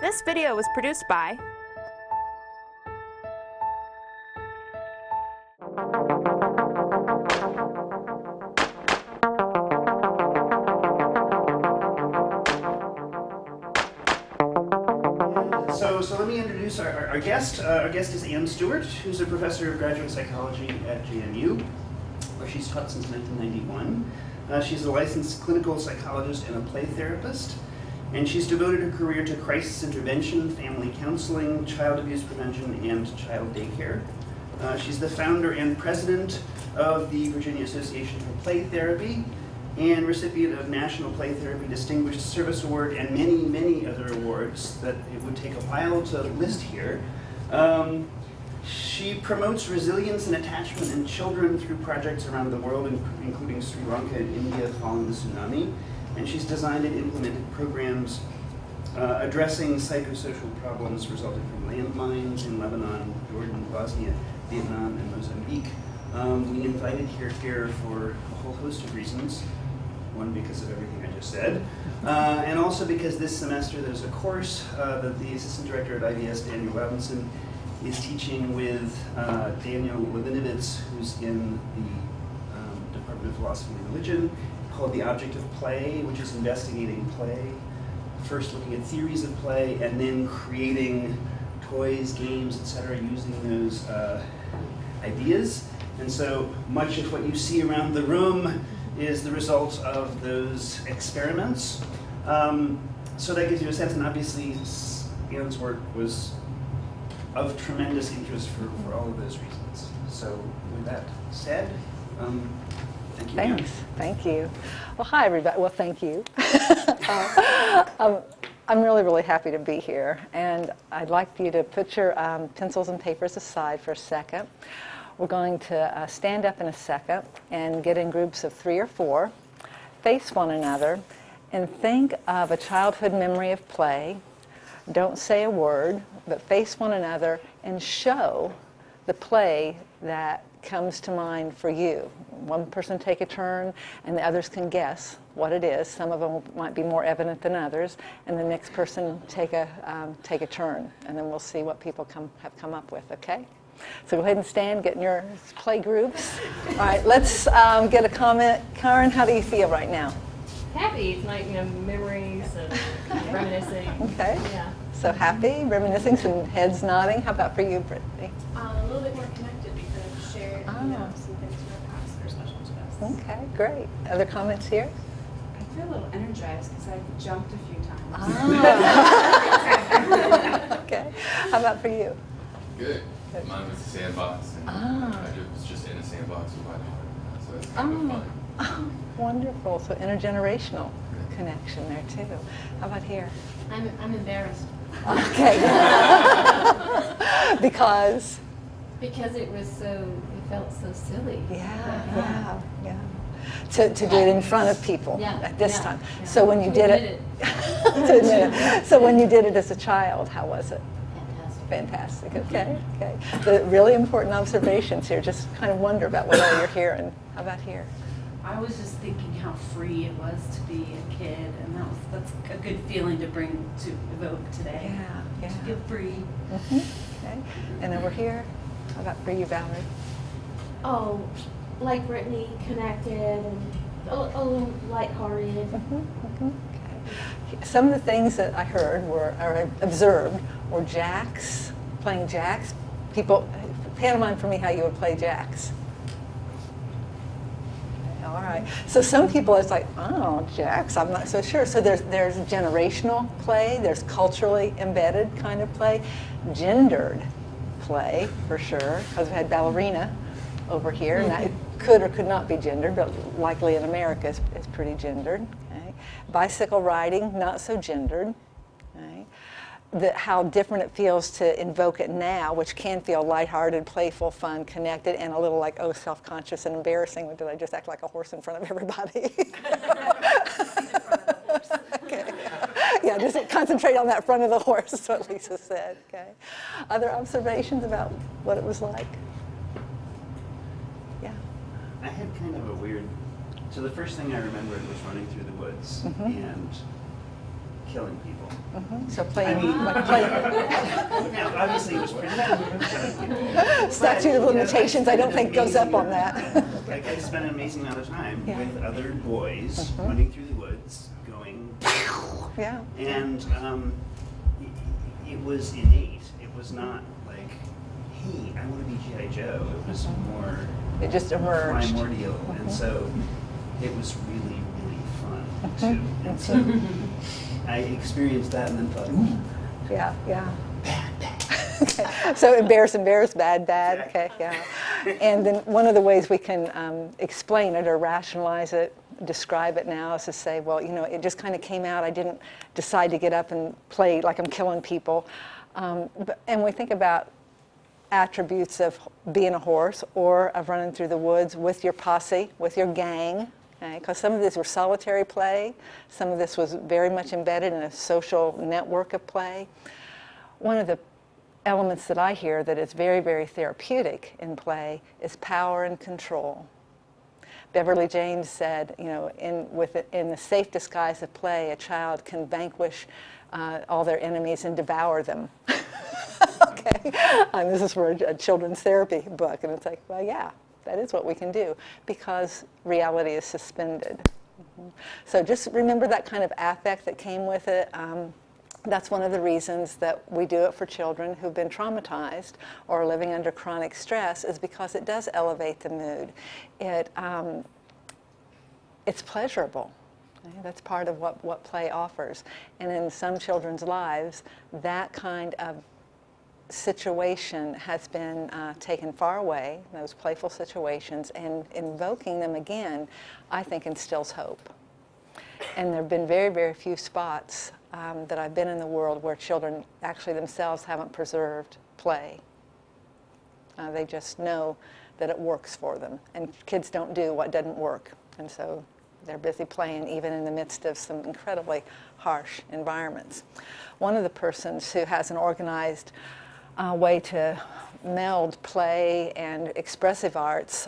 This video was produced by So let me introduce our guest. Our guest is Stewart, who's a professor of graduate psychology at JMU, where she's taught since 1991. She's a licensed clinical psychologist and a play therapist, and she's devoted her career to crisis intervention, family counseling, child abuse prevention, and child daycare. She's the founder and president of the Virginia Association for Play Therapy, and recipient of National Play Therapy Distinguished Service Award and many, many other awards that it would take a while to list here. She promotes resilience and attachment in children through projects around the world, including Sri Lanka and India following the tsunami. And she's designed and implemented programs addressing psychosocial problems resulting from landmines in Lebanon, Jordan, Bosnia, Vietnam, and Mozambique. We invited her here for a whole host of reasons. One, because of everything I just said, and also because this semester there's a course that the assistant director at IVS, Daniel Robinson, is teaching with Daniel Levinovitz, who's in the Department of Philosophy and Religion, called The Object of Play, which is investigating play, first looking at theories of play, and then creating toys, games, etc., using those ideas. And so much of what you see around the room is the result of those experiments. So that gives you a sense, and obviously Ian's work was of tremendous interest for all of those reasons. So with that said, thank you. Thanks. Ian. Thank you. Well, hi, everybody. Well, thank you. I'm really, really happy to be here, and I'd like you to put your pencils and papers aside for a second. We're going to stand up in a second and get in groups of 3 or 4, face one another, and think of a childhood memory of play. Don't say a word, but face one another and show the play that comes to mind for you. One person take a turn, and the others can guess what it is. Some of them might be more evident than others, and the next person take a turn, and then we'll see what people have come up with, okay? So go ahead and stand, get in your play groups. All right, let's get a comment. Karen, how do you feel right now? Happy. It's like, memories and reminiscing. Okay. Yeah. So happy, reminiscing, some heads nodding. How about for you, Brittany? A little bit more connected because I've shared some things from the past that are special to us. Okay, great. Other comments here? I feel a little energized because I've jumped a few times. Okay. How about for you? Good. Mine was a sandbox, and I was just in a sandbox with my daughter, so it's kind of fun. Oh, wonderful. So intergenerational connection there too. How about here? I'm embarrassed. Okay. Because? Because it felt so silly. Yeah. To do it in front of people at this time. Yeah. So when you did it, to admit it. So when you did it as a child, how was it? Fantastic. Okay. The really important observations here. Just kind of wonder about what all you're hearing. How about here? I was just thinking how free it was to be a kid, and that's a good feeling to evoke today. Yeah. To feel free. Mm-hmm. Okay. And over here, how about for you, Valerie? Oh, like Brittany, connected and a little lighthearted. Okay. Some of the things that I heard or observed were jacks, playing jacks. People, pantomime for me how you would play jacks. Okay, all right. So some people, it's like, oh, jacks, I'm not so sure. So there's generational play, there's culturally embedded kind of play, gendered play for sure, because we had ballerina over here, and that could or could not be gendered, but likely in America is pretty gendered. Okay. Bicycle riding, not so gendered. Okay. How different it feels to invoke it now, which can feel lighthearted, playful, fun, connected, and a little like, oh, self-conscious and embarrassing. Did I just act like a horse in front of everybody? Okay. Yeah, just concentrate on that front of the horse, is what Lisa said. Okay. Other observations about what it was like? Yeah. I had kind of a weird, so the first thing I remembered was running through the woods and killing people. So play, I mean- like play. Now, obviously, it was pretty bad. Killing people. Statute of But, you know, limitations, I don't think goes up on that. Like, I spent an amazing amount of time Yeah. with other boys running through the woods, going, Yeah. and it was innate. It was not like, hey, I want to be G.I. Joe. It was more It just emerged. primordial, and so it was really, really fun too. And so I experienced that and then thought, ooh, Yeah, yeah. bad, bad. Okay. So embarrass, bad, bad. Exactly. Okay, yeah. And then one of the ways we can explain it or rationalize it, describe it now, is to say, well, you know, it just kind of came out. I didn't decide to get up and play like I'm killing people. And we think about attributes of being a horse or of running through the woods with your posse, with your gang. Because some of these were solitary play, some of this was very much embedded in a social network of play. One of the elements that I hear that is very, very therapeutic in play is power and control. Beverly James said, you know, in the safe disguise of play, a child can vanquish all their enemies and devour them. Okay, this is for a children's therapy book, and it's like, well, yeah, that is what we can do because reality is suspended. So just remember that kind of affect that came with it. That's one of the reasons that we do it for children who've been traumatized or living under chronic stress, is because it does elevate the mood. It's pleasurable. Okay? That's part of what play offers. And in some children's lives, that kind of situation has been taken far away, those playful situations, and invoking them again, I think, instills hope. And there have been very, very few spots that I've been in the world where children actually themselves haven't preserved play. They just know that it works for them. And kids don't do what doesn't work. And so they're busy playing even in the midst of some incredibly harsh environments. One of the persons who has an organized way to meld play and expressive arts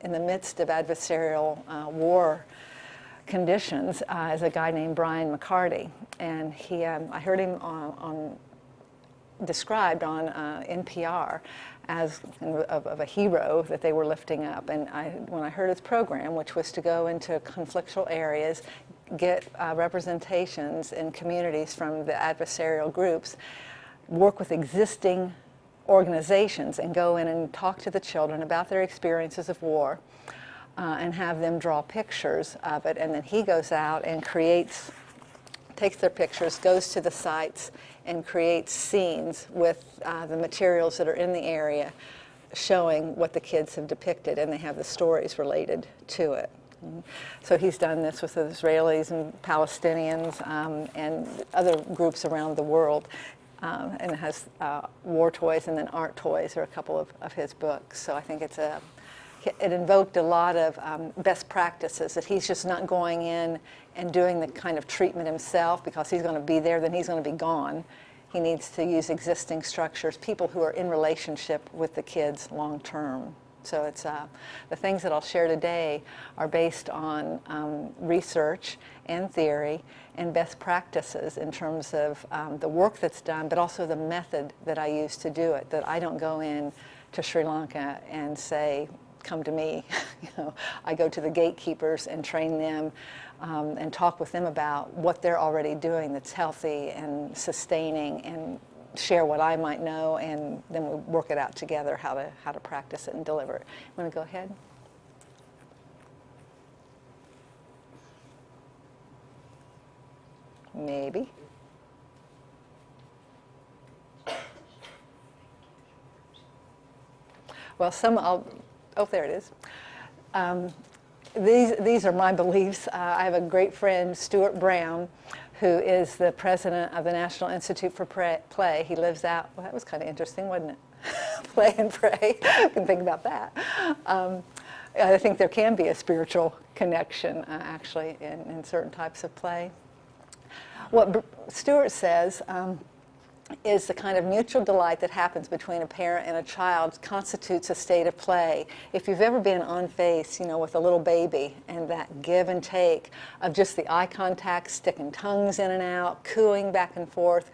in the midst of adversarial war conditions is a guy named Brian Mccarty, and he I heard him described on NPR as of a hero that they were lifting up. And when I heard his program, which was to go into conflictual areas, get representations in communities from the adversarial groups, work with existing organizations and go in and talk to the children about their experiences of war, and have them draw pictures of it, and then he goes out and takes their pictures, goes to the sites, and creates scenes with the materials that are in the area, showing what the kids have depicted, and they have the stories related to it. So he's done this with the Israelis and Palestinians and other groups around the world, and it has war toys and then art toys are a couple of his books. So I think it invoked a lot of best practices, that he's just not going in and doing the kind of treatment himself because he's going to be there, then he's going to be gone. He needs to use existing structures, people who are in relationship with the kids long term. So it's the things that I'll share today are based on research and theory and best practices in terms of the work that's done, but also the method that I use to do it, that I don't go in to Sri Lanka and say, come to me. You know, I go to the gatekeepers and train them and talk with them about what they're already doing that's healthy and sustaining, and share what I might know, and then we work it out together how to practice it and deliver it. You want to go ahead? Maybe. Well, oh, there it is. These are my beliefs. I have a great friend, Stewart Brown, who is the president of the National Institute for Play. He lives out, well, that was kind of interesting, wasn't it? Play and pray. You can think about that. I think there can be a spiritual connection, actually, in certain types of play. What Stewart says is the kind of mutual delight that happens between a parent and a child constitutes a state of play. If you've ever been on face, with a little baby, and that give and take of just the eye contact, sticking tongues in and out, cooing back and forth,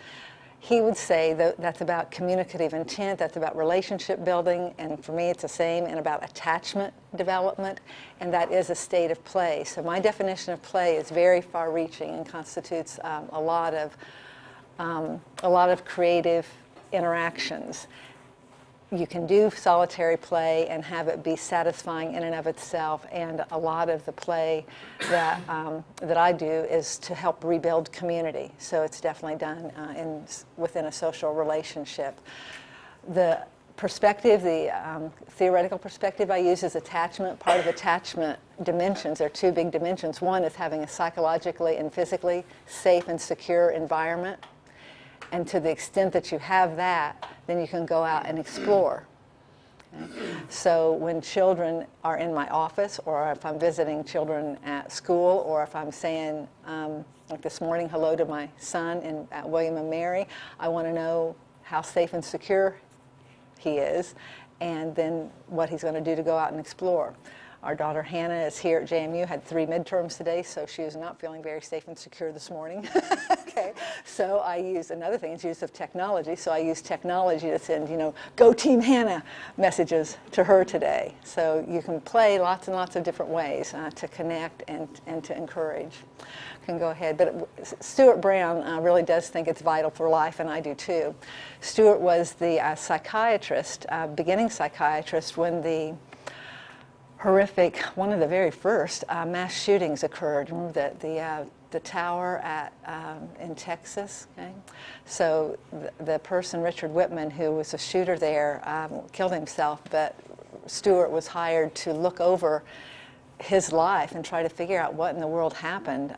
he would say that that's about communicative intent, that's about relationship building, and for me it's the same, and about attachment development, and that is a state of play. So my definition of play is very far-reaching and constitutes a lot of creative interactions. You can do solitary play and have it be satisfying in and of itself, and a lot of the play that I do is to help rebuild community. So it's definitely done within a social relationship. The perspective, the theoretical perspective I use is attachment. Part of attachment dimensions, there are two big dimensions. One is having a psychologically and physically safe and secure environment. And to the extent that you have that, then you can go out and explore. Okay? So when children are in my office, or if I'm visiting children at school, or if I'm saying, like this morning, hello to my son at William and Mary, I want to know how safe and secure he is, and then what he's going to do to go out and explore. Our daughter Hannah is here at JMU, had 3 midterms today, so she was not feeling very safe and secure this morning. Okay, so I use another thing, is use of technology. So I use technology to send, go Team Hannah messages to her today. So you can play lots and lots of different ways to connect and to encourage. Can go ahead. But Stewart Brown really does think it's vital for life, and I do too. Stewart was the psychiatrist, beginning psychiatrist, when the horrific, one of the very first mass shootings occurred. Remember the tower in Texas? Okay? So the person, Richard Whitman, who was a shooter there, killed himself, but Stewart was hired to look over his life and try to figure out what in the world happened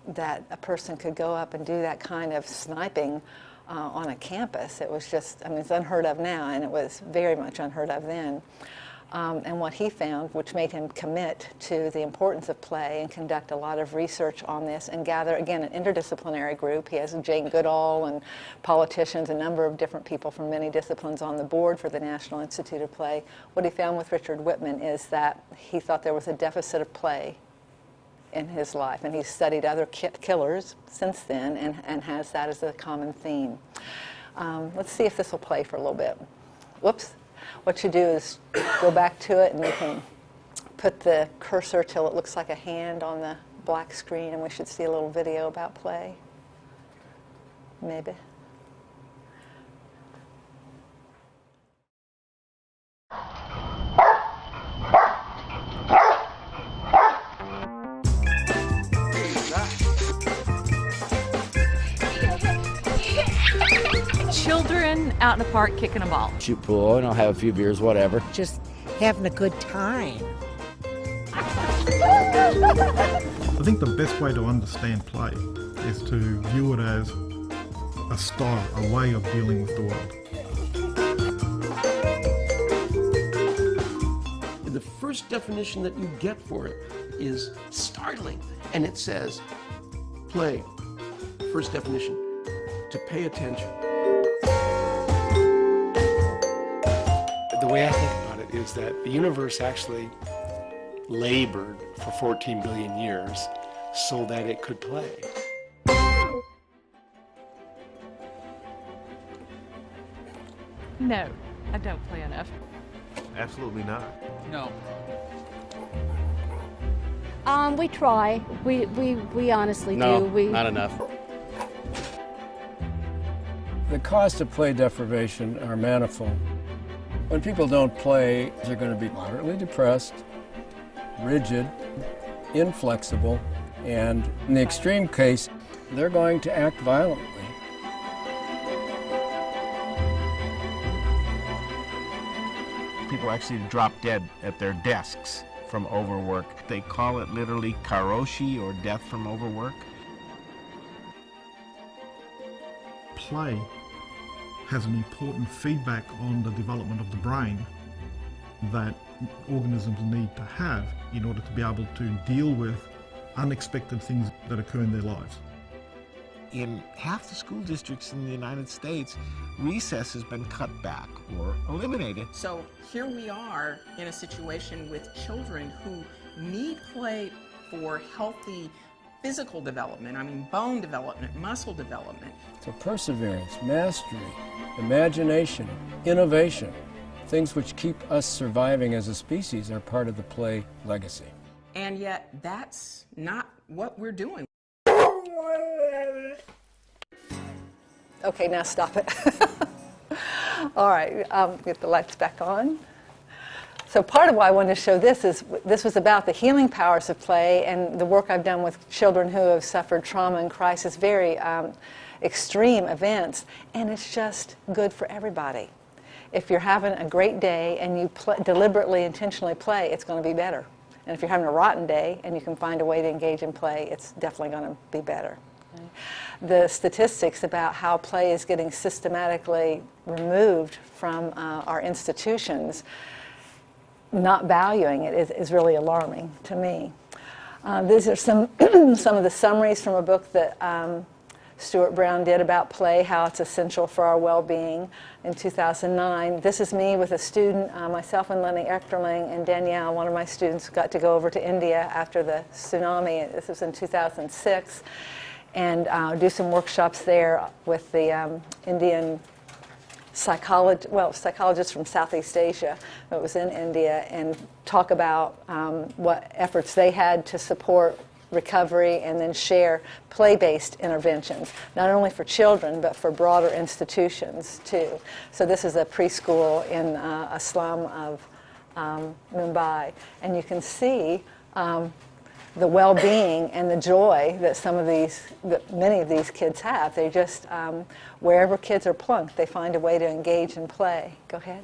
that a person could go up and do that kind of sniping on a campus. It was just, it's unheard of now, and it was very much unheard of then. And what he found, which made him commit to the importance of play and conduct a lot of research on this and gather, again, an interdisciplinary group. He has Jane Goodall and politicians, a number of different people from many disciplines on the board for the National Institute of Play. What he found with Richard Whitman is that he thought there was a deficit of play in his life, and he's studied other killers since then and has that as a common theme. Let's see if this will play for a little bit. Whoops. What you do is go back to it, and you can put the cursor till it looks like a hand on the black screen, and we should see a little video about play. Maybe. Children out in the park kicking a ball. Shoot pool, and I'll have a few beers, whatever. Just having a good time. I think the best way to understand play is to view it as a style, a way of dealing with the world. The first definition that you get for it is startling, and it says, play, first definition, to pay attention. The way I think about it is that the universe actually labored for 14 billion years so that it could play. No, I don't play enough. Absolutely not. No. We try. We honestly no, do. Not enough. The costs of play deprivation are manifold. When people don't play, they're going to be moderately depressed, rigid, inflexible, and in the extreme case, they're going to act violently. People actually drop dead at their desks from overwork. They call it literally karoshi, or death from overwork. Play has an important feedback on the development of the brain that organisms need to have in order to be able to deal with unexpected things that occur in their lives. in half the school districts in the United States, recess has been cut back or eliminated. So here we are in a situation with children who need play for healthy physical development, I mean bone development, muscle development. So perseverance, mastery, imagination, innovation, things which keep us surviving as a species are part of the play legacy. And yet that's not what we're doing. Okay, now stop it. All right, get the lights back on. So part of why I wanted to show this is this was about the healing powers of play and the work I've done with children who have suffered trauma and crisis, very extreme events, and it's just good for everybody. If you're having a great day and you deliberately, intentionally play, it's going to be better. And if you're having a rotten day and you can find a way to engage in play, it's definitely going to be better. Okay? The statistics about how play is getting systematically removed from our institutions, not valuing it, is really alarming to me. These are some of the summaries from a book that Stewart Brown did about play, how it's essential for our well-being in 2009. This is me with a student, myself and Lenny Echterling and Danielle, one of my students, got to go over to India after the tsunami. This was in 2006, and do some workshops there with the Indian psychologists from Southeast Asia that was in India, and talk about what efforts they had to support recovery and then share play-based interventions, not only for children but for broader institutions too. So this is a preschool in a slum of Mumbai, and you can see the well-being and the joy that many of these kids have. They just, wherever kids are plunked, they find a way to engage in play. Go ahead.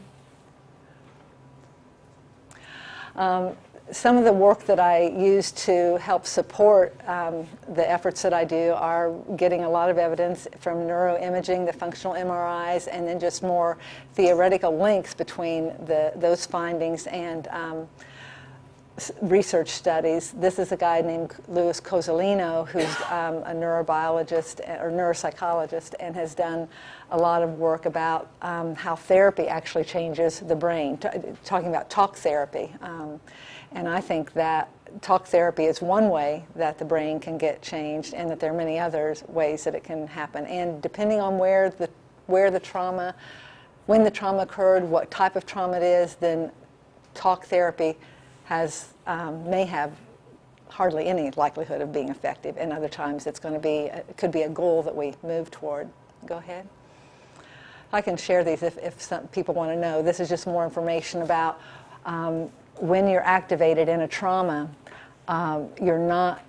Some of the work that I use to help support the efforts that I do are getting a lot of evidence from neuroimaging, the functional MRIs, and then just more theoretical links between those findings and research studies. This is a guy named Louis Cozzolino, who's a neurobiologist or neuropsychologist and has done a lot of work about how therapy actually changes the brain, talking about talk therapy. And I think that talk therapy is one way that the brain can get changed, and that there are many other ways that it can happen. And depending on where the trauma, when the trauma occurred, what type of trauma it is, then talk therapy may have hardly any likelihood of being effective, and other times it could be a goal that we move toward. Go ahead. I can share these if some people want to know. This is just more information about when you're activated in a trauma, your amygdala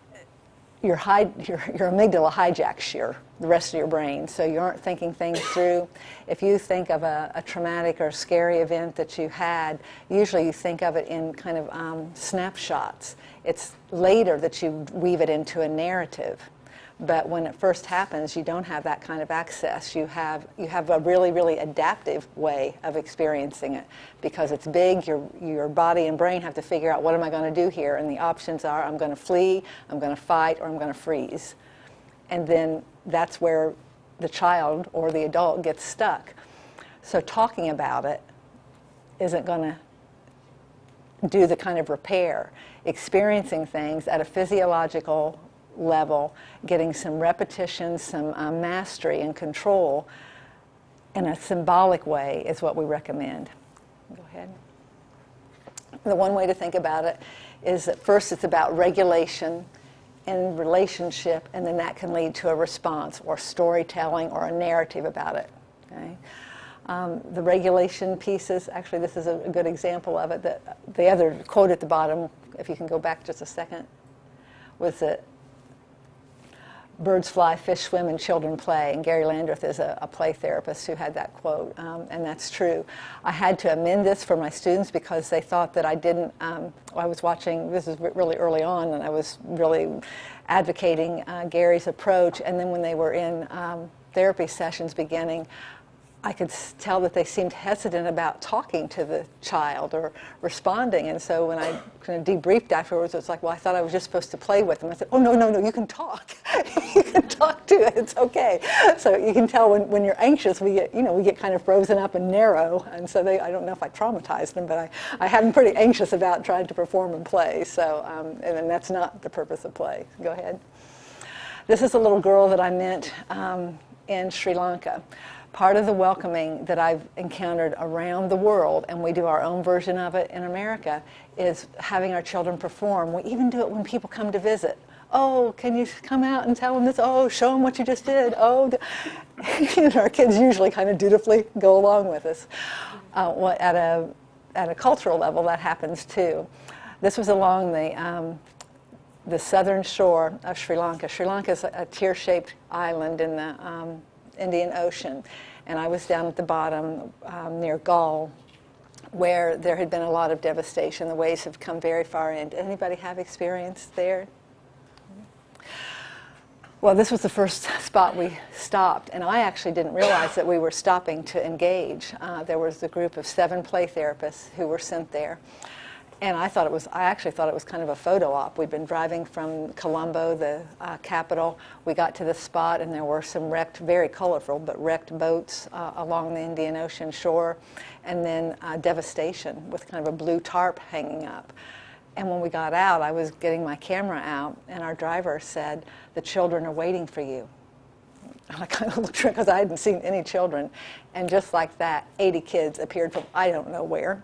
hijacks the rest of your brain, so you aren't thinking things through. If you think of a traumatic or scary event that you had, usually you think of it in kind of snapshots. It's later that you weave it into a narrative. But when it first happens, you don't have that kind of access. You have a really, really adaptive way of experiencing it, because it's big. Your body and brain have to figure out, what am I going to do here? And the options are, I'm going to flee, I'm going to fight, or I'm going to freeze. And then that's where the child or the adult gets stuck. So talking about it isn't going to do the kind of repair. Experiencing things at a physiological level, getting some repetition, some mastery and control in a symbolic way is what we recommend. Go ahead. The one way to think about it is that first it's about regulation and relationship, and then that can lead to a response or storytelling or a narrative about it. Okay? The regulation pieces, actually this is a good example of it. The other quote at the bottom, if you can go back just a second, was that birds fly, fish swim, and children play. And Gary Landreth is a play therapist who had that quote, and that's true. I had to amend this for my students because they thought that I didn't, I was watching, this is really early on, and I was really advocating Gary's approach, and then when they were in therapy sessions beginning, I could tell that they seemed hesitant about talking to the child or responding. And so when I kind of debriefed afterwards, it was like, well, I thought I was just supposed to play with them. I said, oh, no, you can talk. You can talk to it. It's okay. So you can tell when you're anxious, we get kind of frozen up and narrow. And so I don't know if I traumatized them, but I had them pretty anxious about trying to perform and play. So, and that's not the purpose of play. Go ahead. This is a little girl that I met in Sri Lanka. Part of the welcoming that I've encountered around the world, and we do our own version of it in America, is having our children perform. We even do it when people come to visit. Oh, can you come out and tell them this? Oh, show them what you just did. Oh, and our kids usually kind of dutifully go along with us. At a cultural level, that happens too. This was along the southern shore of Sri Lanka. Sri Lanka is a tear-shaped island in the Indian Ocean, and I was down at the bottom near Galle, where there had been a lot of devastation. The waves have come very far in. Did anybody have experience there? Well, this was the first spot we stopped, and I actually didn't realize that we were stopping to engage. There was a group of 7 play therapists who were sent there. And I actually thought it was kind of a photo op. We'd been driving from Colombo, the capital. We got to the spot, and there were some wrecked, very colorful, but wrecked boats along the Indian Ocean shore, and then devastation with kind of a blue tarp hanging up. And when we got out, I was getting my camera out, and our driver said, "The children are waiting for you." And I kind of looked around because I hadn't seen any children. And just like that, 80 kids appeared from I don't know where.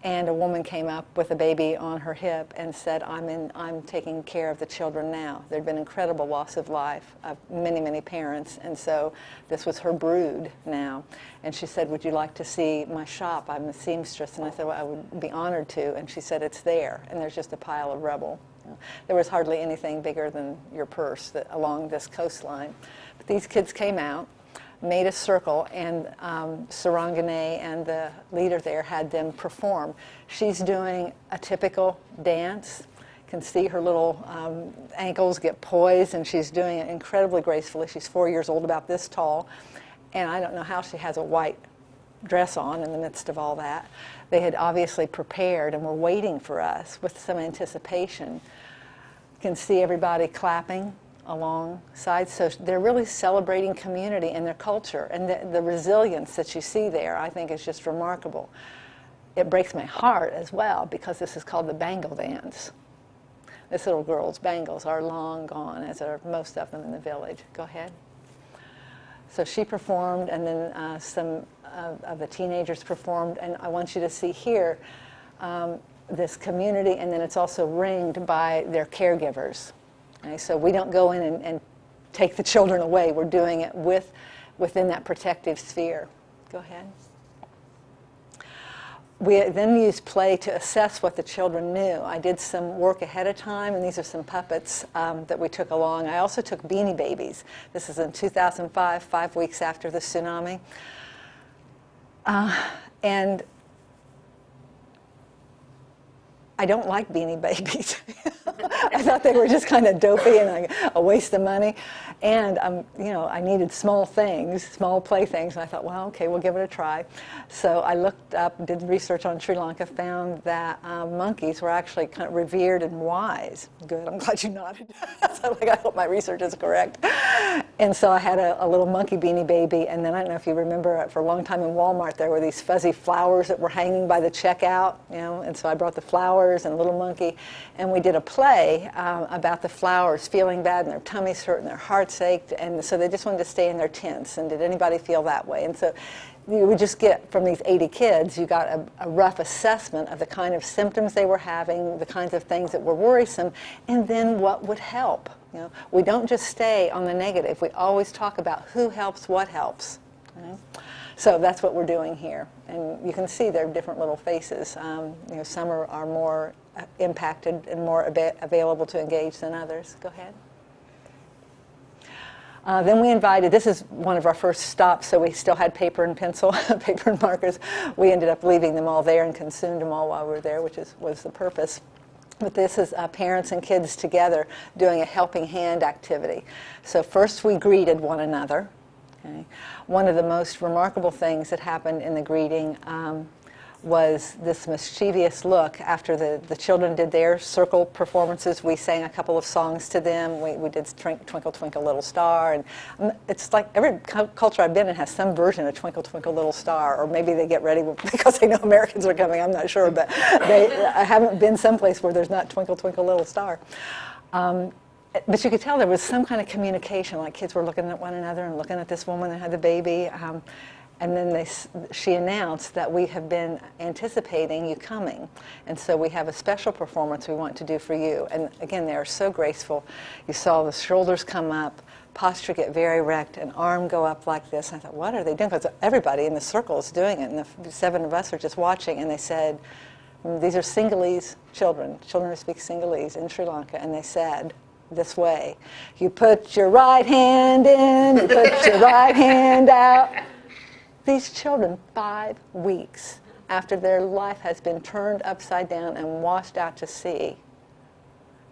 And a woman came up with a baby on her hip and said, I'm taking care of the children now. There'd been incredible loss of life of many, many parents, and so this was her brood now. And she said, would you like to see my shop? I'm a seamstress. And I said, well, I would be honored to. And she said, it's there, and there's just a pile of rubble. There was hardly anything bigger than your purse along this coastline. But these kids came out, made a circle, and Sarangane and the leader there had them perform. She's doing a typical dance. You can see her little ankles get poised, and she's doing it incredibly gracefully. She's 4 years old, about this tall, and I don't know how she has a white dress on in the midst of all that. They had obviously prepared and were waiting for us with some anticipation. You can see everybody clapping alongside, so they're really celebrating community and their culture, and the resilience that you see there, I think, is just remarkable. It breaks my heart as well, because this is called the Bangle Vans. This little girl's bangles are long gone, as are most of them in the village. Go ahead. So she performed, and then some of the teenagers performed, and I want you to see here this community, and then it's also ringed by their caregivers. Okay, so we don't go in and take the children away. We're doing it within that protective sphere. Go ahead. We then used play to assess what the children knew. I did some work ahead of time, and these are some puppets that we took along. I also took Beanie Babies. This is in 2005, 5 weeks after the tsunami. And I don't like Beanie Babies. I thought they were just kind of dopey and a waste of money. And I needed small things, small playthings, and I thought, well, okay, we'll give it a try. So I looked up, did research on Sri Lanka, found that monkeys were actually kind of revered and wise. Good, I'm glad you nodded. So I hope my research is correct. And so I had a little monkey Beanie Baby, and then I don't know if you remember, for a long time in Walmart, there were these fuzzy flowers that were hanging by the checkout, and so I brought the flowers and a little monkey, and we did a play about the flowers feeling bad, and their tummies hurt and their hearts ached, and so they just wanted to stay in their tents. And did anybody feel that way? And so you would just get, from these 80 kids, you got a rough assessment of the kind of symptoms they were having, the kinds of things that were worrisome, and then what would help. We don't just stay on the negative. We always talk about who helps, what helps. So that's what we're doing here. And you can see there are different little faces. Some are more impacted and more available to engage than others. Go ahead. Then we invited, this is one of our first stops, so we still had paper and pencil, paper and markers. We ended up leaving them all there and consumed them all while we were there, which was the purpose. But this is parents and kids together doing a helping hand activity. So first we greeted one another. Okay. One of the most remarkable things that happened in the greeting was this mischievous look after the children did their circle performances. We sang a couple of songs to them. We did Twinkle, Twinkle, Little Star. And it's like every culture I've been in has some version of Twinkle, Twinkle, Little Star. Or maybe they get ready because they know Americans are coming. I'm not sure. But I haven't been someplace where there's not Twinkle, Twinkle, Little Star. But you could tell there was some kind of communication, like kids were looking at one another and looking at this woman that had the baby. And then she announced that we have been anticipating you coming. And so we have a special performance we want to do for you. And again, they are so graceful. You saw the shoulders come up, posture get very erect, an arm go up like this. And I thought, what are they doing? Because everybody in the circle is doing it. And the 7 of us are just watching. And they said, these are Sinhalese children who speak Sinhalese in Sri Lanka. And they said, this way, you put your right hand in, you put your right hand out. These children, 5 weeks after their life has been turned upside down and washed out to sea,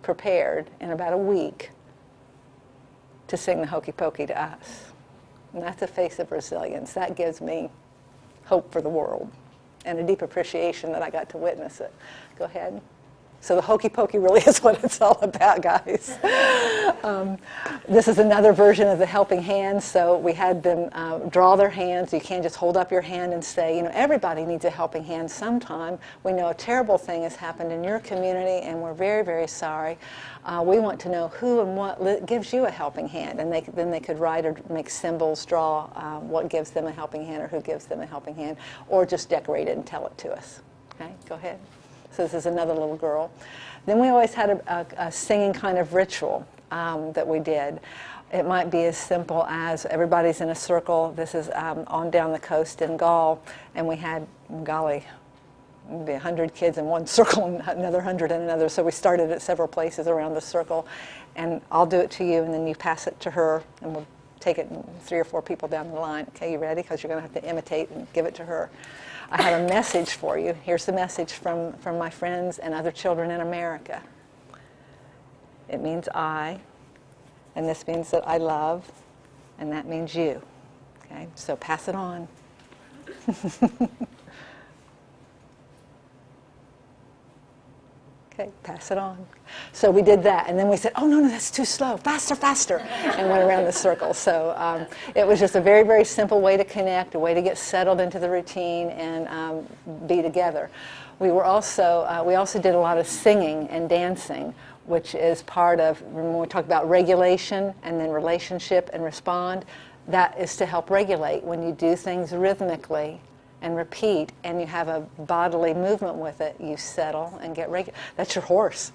prepared in about a week to sing the Hokey Pokey to us. And that's a face of resilience. That gives me hope for the world and a deep appreciation that I got to witness it. Go ahead. So the Hokey Pokey really is what it's all about, guys. This is another version of the helping hand. So we had them draw their hands. You can't just hold up your hand and say, you know, everybody needs a helping hand sometime. We know a terrible thing has happened in your community, and we're very, very sorry. We want to know who and what gives you a helping hand. And then they could write or make symbols, draw what gives them a helping hand or who gives them a helping hand, or just decorate it and tell it to us. Okay, go ahead. So this is another little girl. Then we always had a singing kind of ritual that we did. It might be as simple as everybody's in a circle. This is on down the coast in Gaul, and we had, golly, maybe 100 kids in one circle and another 100 in another. So we started at several places around the circle, and I'll do it to you, and then you pass it to her, and we'll take it 3 or 4 people down the line. Okay, you ready? Because you're going to have to imitate and give it to her. I have a message for you. Here's the message from my friends and other children in America. It means I, and this means that I love, and that means you. Okay, so pass it on. Okay, pass it on. So we did that, and then we said, oh, no, that's too slow. Faster, faster, and went around the circle. So it was just a very, very simple way to connect, a way to get settled into the routine and be together. We also did a lot of singing and dancing, which is part of, when we talk about regulation and then relationship and respond, that is to help regulate. When you do things rhythmically and repeat, and you have a bodily movement with it, you settle and get regular. That's your horse.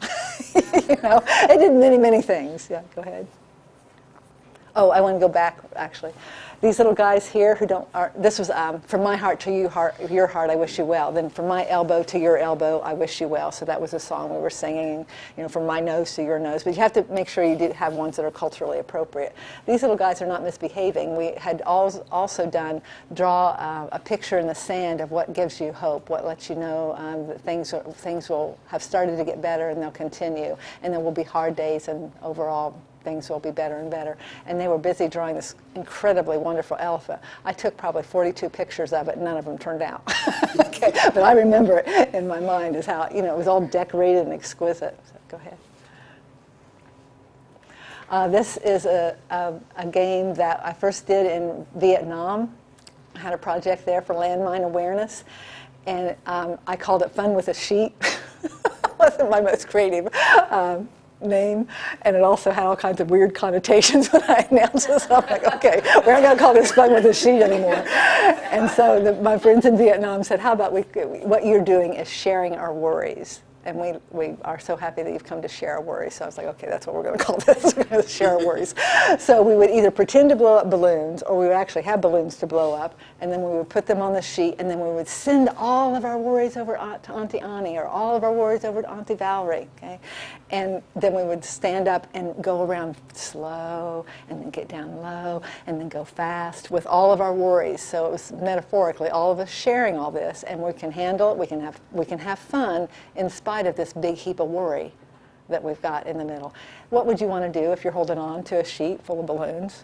You know, it did many, many things. Yeah, go ahead. Oh, I want to go back, actually. These little guys here who this was from my heart to your heart, I wish you well. Then from my elbow to your elbow, I wish you well. So that was a song we were singing, you know, from my nose to your nose. But you have to make sure you do have ones that are culturally appropriate. These little guys are not misbehaving. We had also done draw a picture in the sand of what gives you hope, what lets you know that things will have started to get better and they'll continue. And there will be hard days, and overall things will be better and better. And they were busy drawing this incredibly wonderful elephant. I took probably 42 pictures of it, and none of them turned out. Okay, but I remember it in my mind as how, you know, it was all decorated and exquisite. So go ahead. This is a game that I first did in Vietnam. I had a project there for landmine awareness, and I called it Fun with a Sheet. Wasn't my most creative name, and it also had all kinds of weird connotations when I announced this. I'm like, okay, we're not going to call this Fun with a Sheet anymore. And so my friends in Vietnam said, how about what you're doing is sharing our worries. And we are so happy that you've come to share our worries. So I was like, okay, that's what we're going to call this. We're going to share our worries. So we would either pretend to blow up balloons, or we would actually have balloons to blow up, and then we would put them on the sheet, and then we would send all of our worries over to Auntie Annie, or all of our worries over to Auntie Valerie. Okay? And then we would stand up and go around slow, and then get down low, and then go fast with all of our worries. So it was metaphorically all of us sharing all this, and we can handle it. We can have fun in spite of this big heap of worry that we've got in the middle. What would you want to do if you're holding on to a sheet full of balloons?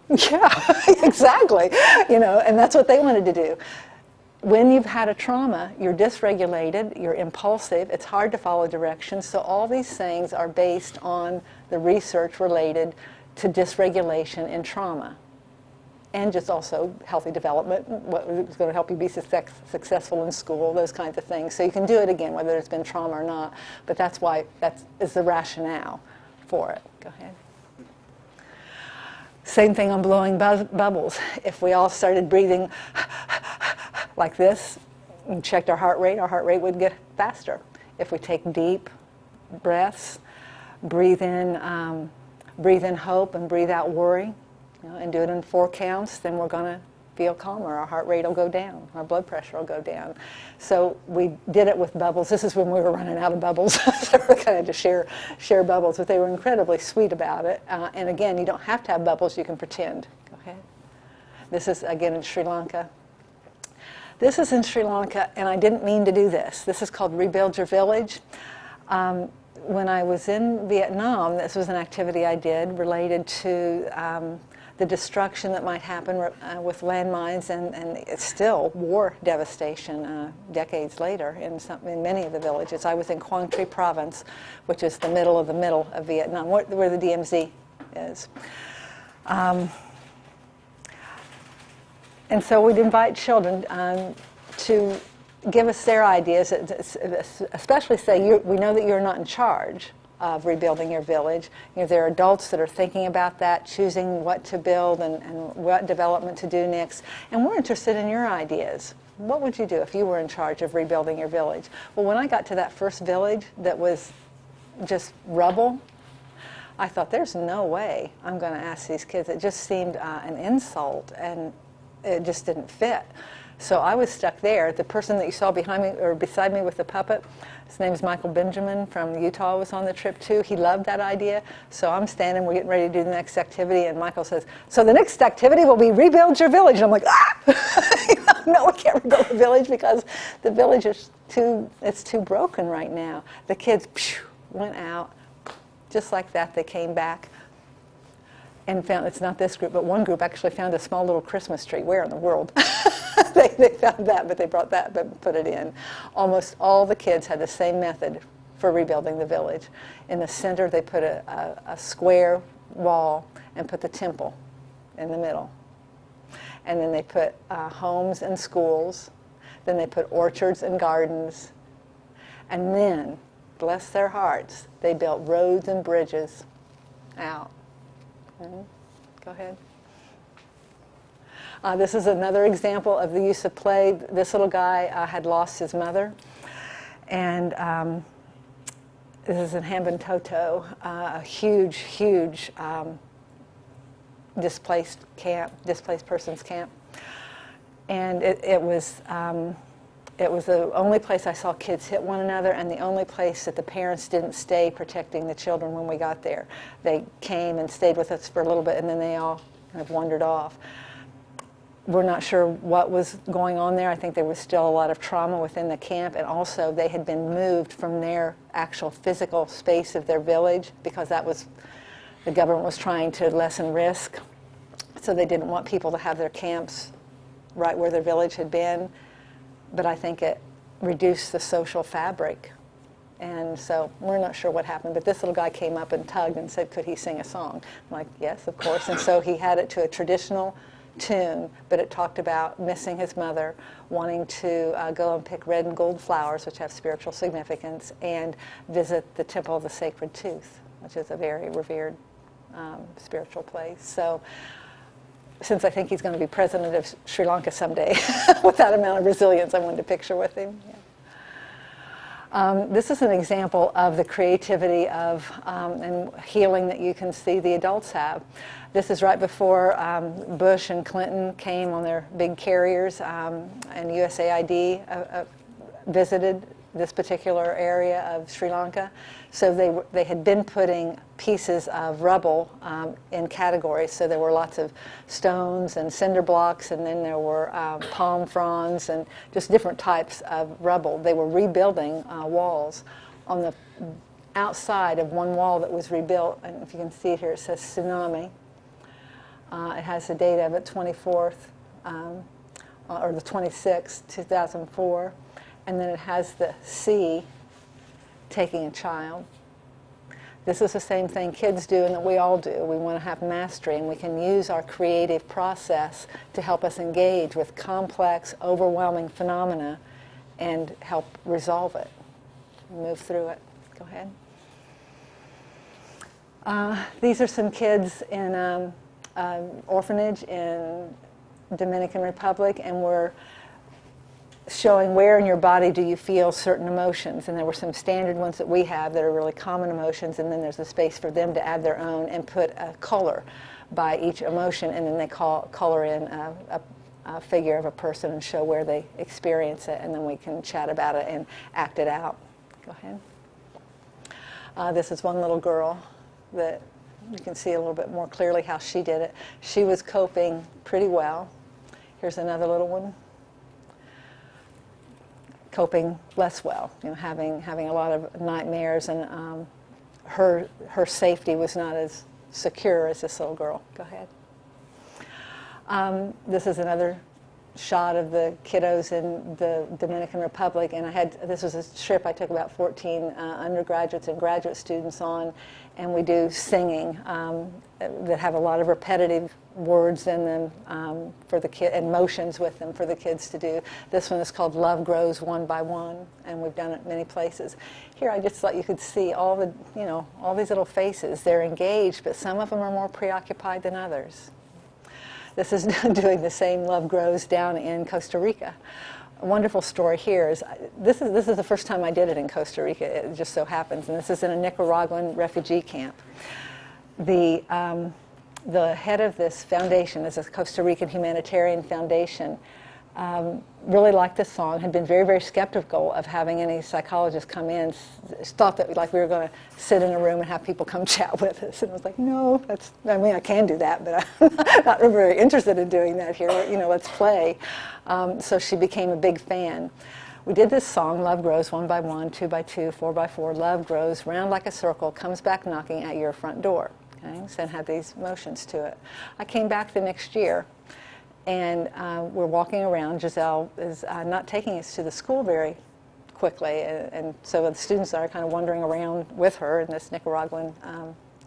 Yeah, exactly. You know, and that's what they wanted to do. When you've had a trauma, you're dysregulated, you're impulsive, it's hard to follow directions, so all these things are based on the research related to dysregulation in trauma. And just also healthy development, what is going to help you be successful in school, those kinds of things. So you can do it again, whether it's been trauma or not, but that's why that is the rationale for it. Go ahead. Same thing on blowing bubbles. If we all started breathing like this and checked our heart rate would get faster. If we take deep breaths, breathe in hope and breathe out worry, you know, and do it in 4 counts, then we're going to feel calmer. Our heart rate will go down. Our blood pressure will go down. So we did it with bubbles. This is when we were running out of bubbles. So we're kind of to share bubbles, but they were incredibly sweet about it. And again, you don't have to have bubbles. You can pretend. Go ahead. This is, again, in Sri Lanka. This is in Sri Lanka, and I didn't mean to do this. This is called Rebuild Your Village. When I was in Vietnam, this was an activity I did related to the destruction that might happen with landmines, and it's still war devastation decades later in many of the villages. I was in Quang Tri province, which is the middle of Vietnam, where the DMZ is. And so we'd invite children to give us their ideas, especially say, we know that you're not in charge of rebuilding your village. You know, there are adults that are thinking about that, choosing what to build and what development to do next. And we're interested in your ideas. What would you do if you were in charge of rebuilding your village? Well, when I got to that first village that was just rubble, I thought, there's no way I'm going to ask these kids. It just seemed an insult, and it just didn't fit. So I was stuck there. The person that you saw behind me or beside me with the puppet, his name is Michael Benjamin from Utah, was on the trip too. He loved that idea. So I'm standing, we're getting ready to do the next activity, and Michael says, so the next activity will be rebuild your village. And I'm like, ah! No, we can't rebuild the village because the village is too broken right now. The kids went out, just like that. They came back and found, it's not this group, but one group actually found a small little Christmas tree. Where in the world? They found that, but they brought that but put it in. Almost all the kids had the same method for rebuilding the village. In the center, they put a square wall and put the temple in the middle. And then they put homes and schools. Then they put orchards and gardens. And then, bless their hearts, they built roads and bridges out. Go ahead. This is another example of the use of play. This little guy had lost his mother, and this is in Hambantota, a huge displaced persons camp, and it was the only place I saw kids hit one another, and the only place that the parents didn't stay protecting the children when we got there. They came and stayed with us for a little bit, and then they all kind of wandered off. We're not sure what was going on there. I think there was still a lot of trauma within the camp, and also they had been moved from their actual physical space of their village because the government was trying to lessen risk. So they didn't want people to have their camps right where their village had been. But I think it reduced the social fabric. And so we're not sure what happened, but this little guy came up and tugged and said, could he sing a song? I'm like, yes, of course. And so he had it to a traditional tune, but it talked about missing his mother, wanting to go and pick red and gold flowers, which have spiritual significance, and visit the Temple of the Sacred Tooth, which is a very revered spiritual place. So since I think he's going to be president of Sri Lanka someday, with that amount of resilience, I wanted to picture with him. Yeah. This is an example of the creativity of and healing that you can see the adults have. This is right before Bush and Clinton came on their big carriers, and USAID visited this particular area of Sri Lanka. So they had been putting pieces of rubble in categories. So there were lots of stones and cinder blocks, and then there were palm fronds and just different types of rubble. They were rebuilding walls. On the outside of one wall that was rebuilt, and if you can see it here, it says tsunami. It has the date of it, 24th, or the 26th, 2004. And then it has the C, taking a child. This is the same thing kids do and that we all do. We want to have mastery, and we can use our creative process to help us engage with complex, overwhelming phenomena and help resolve it, move through it. Go ahead. These are some kids in an orphanage in Dominican Republic, and we're showing where in your body do you feel certain emotions. And there were some standard ones that we have that are really common emotions, and then there's a space for them to add their own and put a color by each emotion, and then they color in a figure of a person and show where they experience it, and then we can chat about it and act it out. Go ahead. This is one little girl that you can see a little bit more clearly how she did it. She was coping pretty well. Here's another little one. Coping less well, having a lot of nightmares, and her safety was not as secure as this little girl. Go ahead. This is another shot of the kiddos in the Dominican Republic, and this was a trip I took about 14 undergraduates and graduate students on, and we do singing that have a lot of repetitive words in them for the kid, and motions with them for the kids to do. This one is called Love Grows One by One, and we've done it many places. Here I just thought you could see all these little faces. They're engaged, but some of them are more preoccupied than others. This is doing the same Love Grows down in Costa Rica. A wonderful story here is, this is the first time I did it in Costa Rica, it just so happens, and this is in a Nicaraguan refugee camp. The head of this foundation is a Costa Rican humanitarian foundation. Really liked this song, had been very, very skeptical of having any psychologists come in, thought that we were going to sit in a room and have people come chat with us. And I was like, no, I can do that, but I'm not very interested in doing that here. Let's play. So she became a big fan. We did this song, Love Grows One by One, Two by Two, Four by Four. Love grows round like a circle, comes back knocking at your front door. Okay? So it had these motions to it. I came back the next year, and we're walking around. Giselle is not taking us to the school very quickly, and so the students are kind of wandering around with her in this Nicaraguan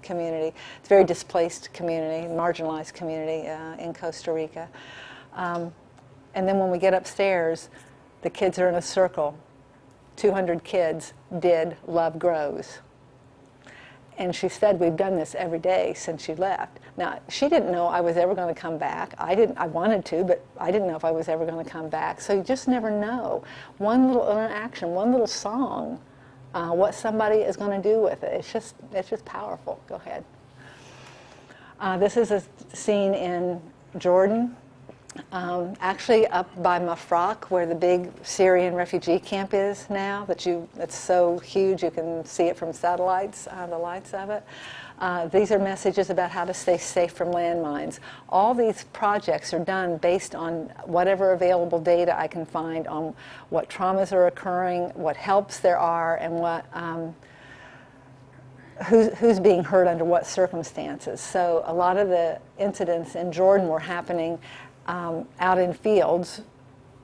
community. It's a very displaced community, marginalized community in Costa Rica. And then when we get upstairs, the kids are in a circle. 200 kids did Love Grows. And she said, we've done this every day since she left. Now, she didn't know I was ever going to come back. I wanted to, but I didn't know if I was ever going to come back. So you just never know. One little interaction, one little song, what somebody is going to do with it. It's just powerful. Go ahead. This is a scene in Jordan. Actually up by Mafraq, where the big Syrian refugee camp is now, it's so huge you can see it from satellites, the lights of it. These are messages about how to stay safe from landmines. All these projects are done based on whatever available data I can find on what traumas are occurring, what helps there are, and what who's being hurt under what circumstances. So a lot of the incidents in Jordan were happening out in fields,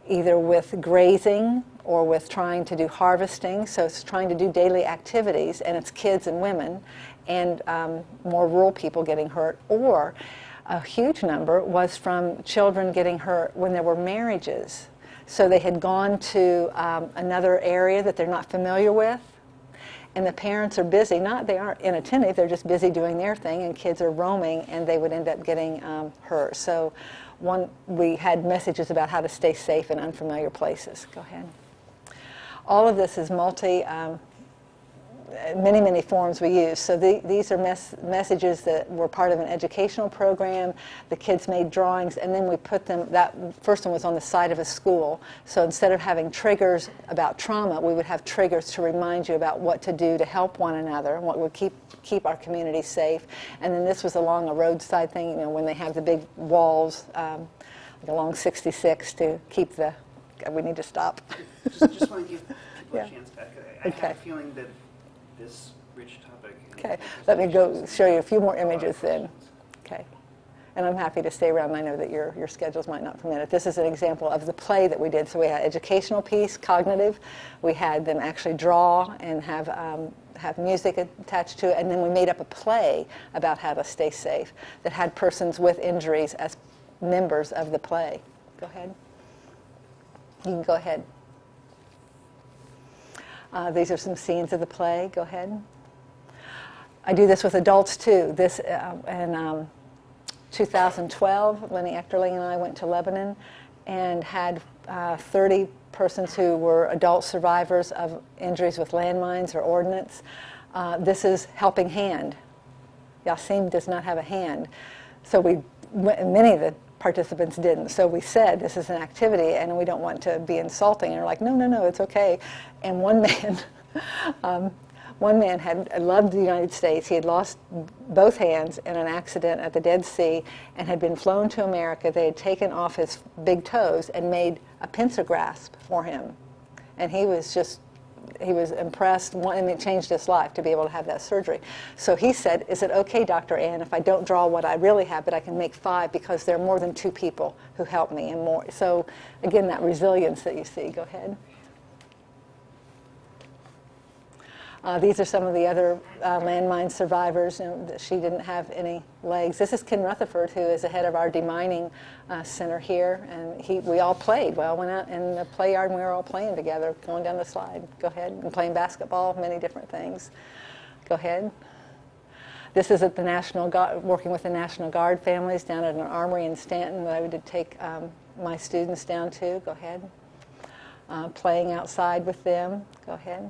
either with grazing or with trying to do harvesting. So it's trying to do daily activities, and it's kids and women and more rural people getting hurt. Or a huge number was from children getting hurt when there were marriages. So they had gone to another area that they're not familiar with, and the parents are busy. They aren't inattentive, they're just busy doing their thing, and kids are roaming, and they would end up getting hurt. So we had messages about how to stay safe in unfamiliar places. Go ahead. All of this is many forms we use. So these are messages that were part of an educational program. The kids made drawings, and then we put them, that first one was on the side of a school. So instead of having triggers about trauma, we would have triggers to remind you about what to do to help one another and what would keep our community safe. And then this was along a roadside thing, when they have the big walls, like along 66 to keep we need to stop. Just want to give people a chance back. I Okay. have a feeling that this rich topic. Okay, let me go show you a few more images then. Okay, And I'm happy to stay around. I know that your schedules might not permit it. This is an example of the play that we did. So we had educational piece, cognitive. We had them actually draw and have music attached to it. And then we made up a play about how to stay safe that had persons with injuries as members of the play. Go ahead. You can go ahead. These are some scenes of the play. Go ahead. I do this with adults too. This in 2012, Lenny Echterling and I went to Lebanon and had 30 persons who were adult survivors of injuries with landmines or ordnance. This is Helping Hand. Yassim does not have a hand. So many of the participants didn't. So we said this is an activity and we don't want to be insulting. And they're like, no, it's okay. And one man had loved the United States. He had lost both hands in an accident at the Dead Sea and had been flown to America. They had taken off his big toes and made a pincer grasp for him. And he was impressed, and it changed his life to be able to have that surgery. So he said, is it okay, Dr. Ann, if I don't draw what I really have, but I can make 5 because there are more than 2 people who help me and more. So again, that resilience that you see. Go ahead. These are some of the other landmine survivors. She didn't have any legs. This is Ken Rutherford, who is the head of our demining center here. And we all played. Well, went out in the play yard and we were all playing together, going down the slide. Go ahead. And playing basketball, many different things. Go ahead. This is at the National Guard, working with the National Guard families down at an armory in Stanton that I would take my students down to. Go ahead. Playing outside with them. Go ahead.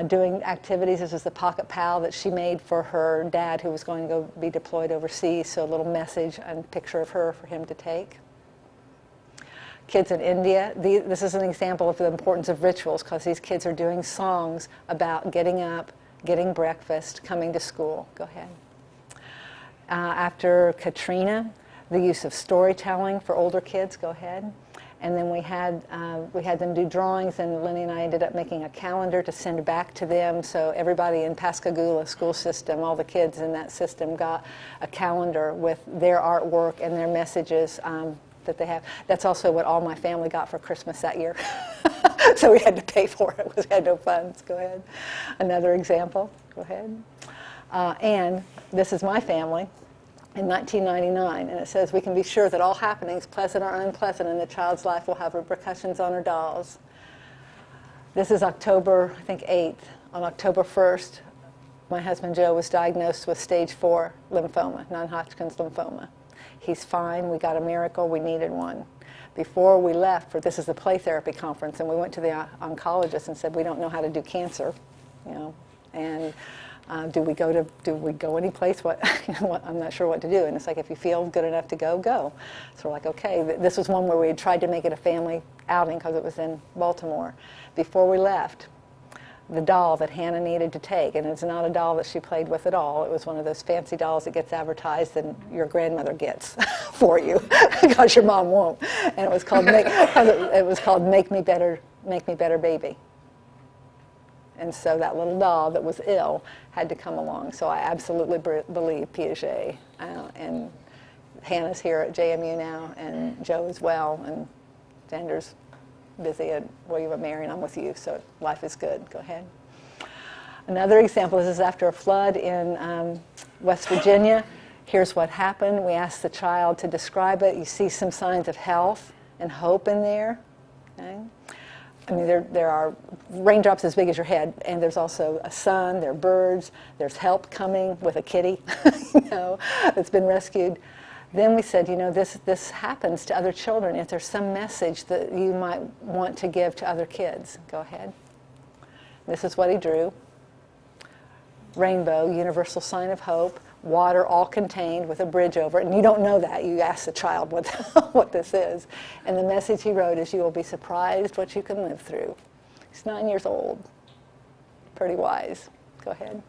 Doing activities. This is the pocket pal that she made for her dad who was going to go be deployed overseas, so a little message and picture of her for him to take. Kids in India. This is an example of the importance of rituals because these kids are doing songs about getting up, getting breakfast, coming to school. Go ahead. After Katrina, the use of storytelling for older kids. Go ahead. And then we had them do drawings, and Lenny and I ended up making a calendar to send back to them. So everybody in Pascagoula school system, all the kids in that system got a calendar with their artwork and their messages that they have. That's also what all my family got for Christmas that year. So we had to pay for it because we had no funds. Go ahead. Another example. Go ahead. And this is my family. In 1999, and it says, we can be sure that all happenings, pleasant or unpleasant, in the child's life will have repercussions on her dolls. This is October, I think, 8th. On October 1st, my husband Joe was diagnosed with stage 4 lymphoma, non-Hodgkin's lymphoma. He's fine. We got a miracle. We needed one. Before we left, this is the play therapy conference, and we went to the oncologist and said, we don't know how to do cancer, and do we go any place? I'm not sure what to do. And it's like, if you feel good enough to go, go. So we're like, okay. This was one where we had tried to make it a family outing because it was in Baltimore. Before we left, the doll that Hannah needed to take, and it's not a doll that she played with at all. It was one of those fancy dolls that gets advertised and your grandmother gets for you because your mom won't. And it was called Make Me Better Baby. And so that little doll that was ill had to come along. So I absolutely believe Piaget. And Hannah's here at JMU now, and Joe as well. And Xander's busy at William & Mary, and I'm with you, so life is good. Go ahead. Another example, this is after a flood in West Virginia. Here's what happened. We asked the child to describe it. You see some signs of health and hope in there. Okay? I mean, there are raindrops as big as your head, and there's also a sun, there are birds, there's help coming with a kitty, that's been rescued. Then we said, this happens to other children. If there's some message that you might want to give to other kids, go ahead. This is what he drew. Rainbow, universal sign of hope. Water all contained with a bridge over it. And you don't know that. You ask the child what this is. And the message he wrote is, you will be surprised what you can live through. He's 9 years old. Pretty wise. Go ahead.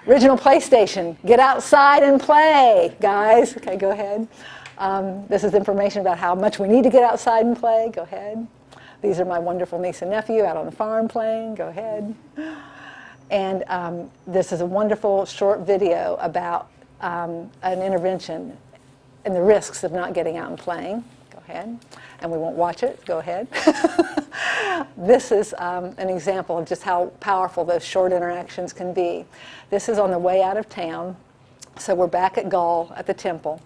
Original PlayStation. Get outside and play, guys. Okay, go ahead. This is information about how much we need to get outside and play. Go ahead. These are my wonderful niece and nephew out on the farm playing. Go ahead. And this is a wonderful short video about an intervention. and the risks of not getting out and playing. Go ahead. And we won't watch it. Go ahead. This is an example of just how powerful those short interactions can be. This is on the way out of town. So we're back at Gaul at the temple,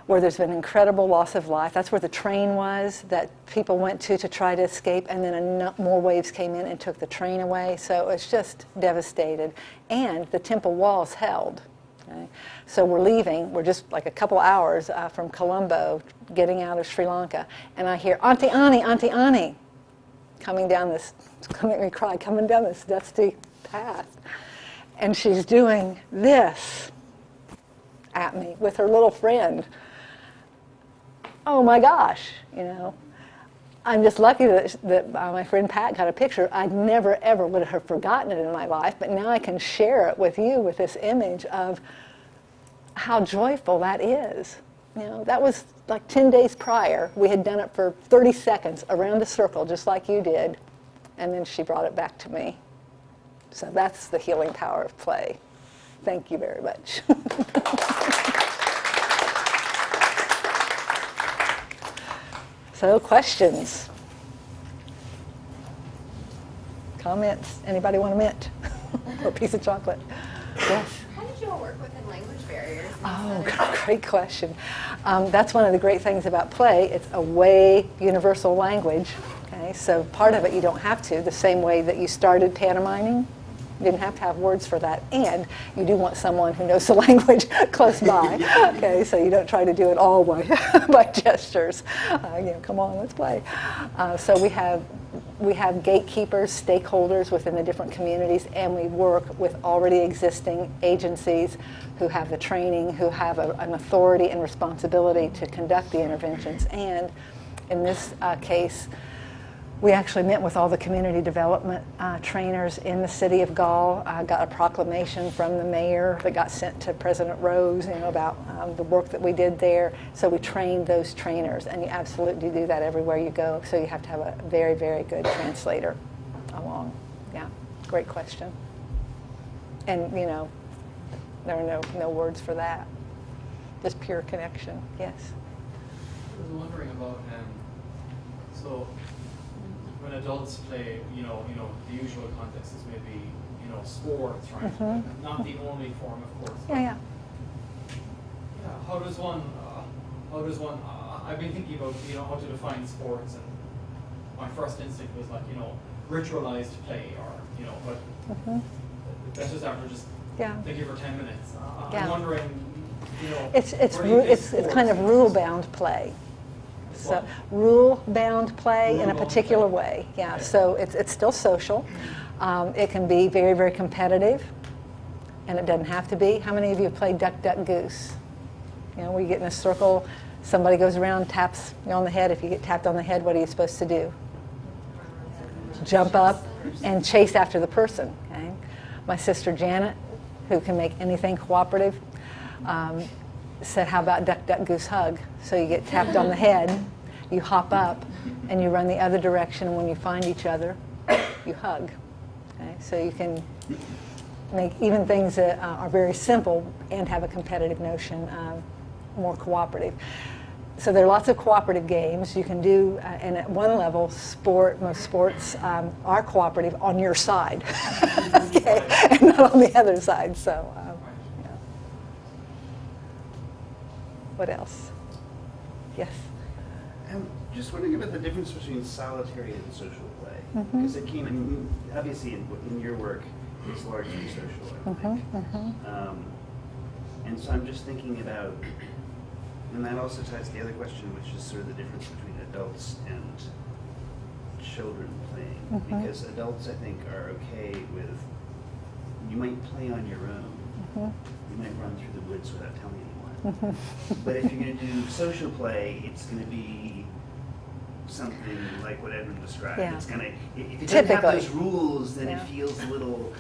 where there's been incredible loss of life. That's where the train was that people went to try to escape, and then more waves came in and took the train away. So it's just devastated. And the temple walls held. Okay? So we're leaving. We're just like a couple hours from Colombo, getting out of Sri Lanka, and I hear, Auntie Annie, coming down this, coming me cry, coming down this dusty path. And she's doing this at me with her little friend. Oh my gosh, you know. I'm just lucky that my friend Pat got a picture. I'd never, ever would have forgotten it in my life, but now I can share it with you with this image of how joyful that is. You know, that was like 10 days prior. We had done it for 30 seconds around a circle, just like you did, and then she brought it back to me. So that's the healing power of play. Thank you very much. So, questions? Comments? Anybody want a mint? Or a piece of chocolate? Yes? How did you all work within language barriers? Oh, great question. That's one of the great things about play. It's a way universal language. Okay, so part of it you don't have to, the same way that you started pantomiming. You didn't have to have words for that, and you do want someone who knows the language close by. Okay, so you don't try to do it all by gestures. You know, come on, let's play. So we have gatekeepers, stakeholders within the different communities, and we work with already existing agencies who have the training, who have an authority and responsibility to conduct the interventions. And in this case, we actually met with all the community development trainers in the city of Gaul. Got a proclamation from the mayor that got sent to President Rose, you know, about the work that we did there. So we trained those trainers, and you absolutely do that everywhere you go. So you have to have a very, very good translator along. Yeah, great question. And you know, there are no words for that. Just pure connection. Yes. I was wondering about so. When adults play, you know, the usual context is maybe, you know, sports, right? Mm-hmm. Not the only form, of course. Yeah. Yeah. How does one? I've been thinking about, you know, how to define sports, and my first instinct was like, you know, ritualized play, or you know, but that's just after just thinking for 10 minutes. I'm wondering, you know, it's kind of rule-bound play. So rule-bound play in a particular way, yeah. So it's still social. It can be very, very competitive, and it doesn't have to be. How many of you have played Duck, Duck, Goose? You know, where you get in a circle, somebody goes around, taps you on the head. If you get tapped on the head, what are you supposed to do? Jump up and chase after the person. Okay. My sister Janet, who can make anything cooperative, said, how about Duck, Duck, Goose, hug? So you get tapped on the head, you hop up, and you run the other direction, and when you find each other, you hug. Okay? So you can make even things that are very simple and have a competitive notion more cooperative. So there are lots of cooperative games you can do, and at one level, most sports are cooperative on your side, okay, and not on the other side. So. What else? Yes? I'm just wondering about the difference between solitary and social play. Because it came, I mean, obviously in your work, it's largely social, I think. And so I'm just thinking about, and that also ties to the other question, which is sort of the difference between adults and children playing. Because adults, I think, are okay with, you might play on your own. You might run through the woods without telling anyone. But if you're going to do social play, it's going to be something like what Edmund described. Yeah. It's going to, if it doesn't have those rules, then it feels a little,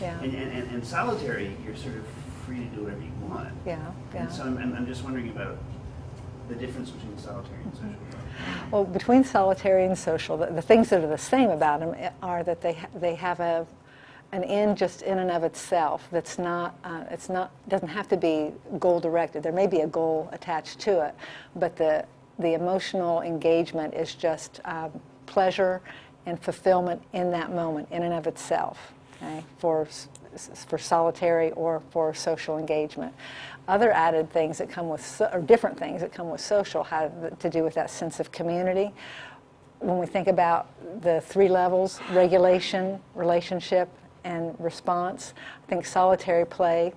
and solitary, you're sort of free to do whatever you want. And so I'm just wondering about the difference between solitary and social play. Well, between solitary and social, the things that are the same about them are that they have an end just in and of itself. That's not, doesn't have to be goal directed. There may be a goal attached to it, but the emotional engagement is just pleasure and fulfillment in that moment, in and of itself, okay, for solitary or for social engagement. Other added things that come with, or different things that come with social, have to do with that sense of community. When we think about the 3 levels, regulation, relationship, and response, I think solitary play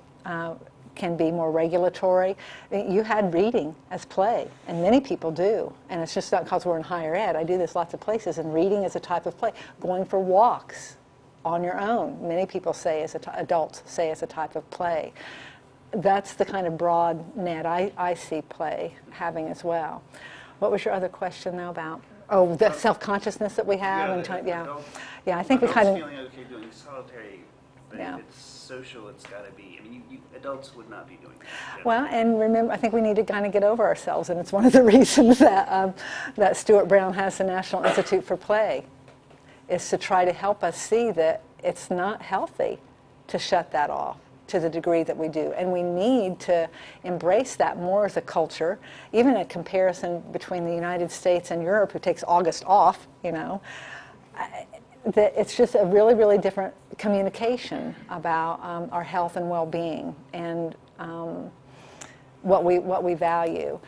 can be more regulatory. You had reading as play, and many people do, and it's just not because we're in higher ed. I do this lots of places, and reading is a type of play. Going for walks on your own, many people say, adults say, is a type of play. That's the kind of broad net I see play having as well. What was your other question though about? Oh, the self-consciousness that we have. Yeah, I think we kind of feeling okay doing solitary, but if it's social, it's got to be. I mean, adults would not be doing that. Well, and remember, I think we need to kind of get over ourselves, and it's one of the reasons that that Stewart Brown has the National Institute for Play, is to try to help us see that it's not healthy to shut that off to the degree that we do. And we need to embrace that more as a culture, even a comparison between the United States and Europe, who takes August off, you know. That it's just a really, really different communication about our health and well-being and what we value.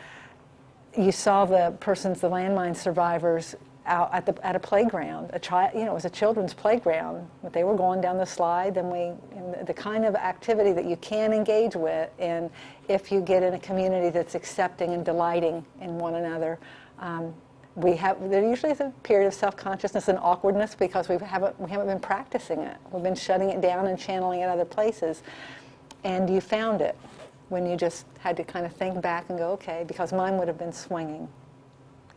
You saw the landmine survivors out at a playground. It was a children's playground, but they were going down the slide. Then the kind of activity that you can engage with, and if you get in a community that's accepting and delighting in one another, there usually is a period of self-consciousness and awkwardness because we haven't been practicing it. We've been shutting it down and channeling it other places, and you found it when you just had to kind of think back and go, okay, because mine would have been swinging.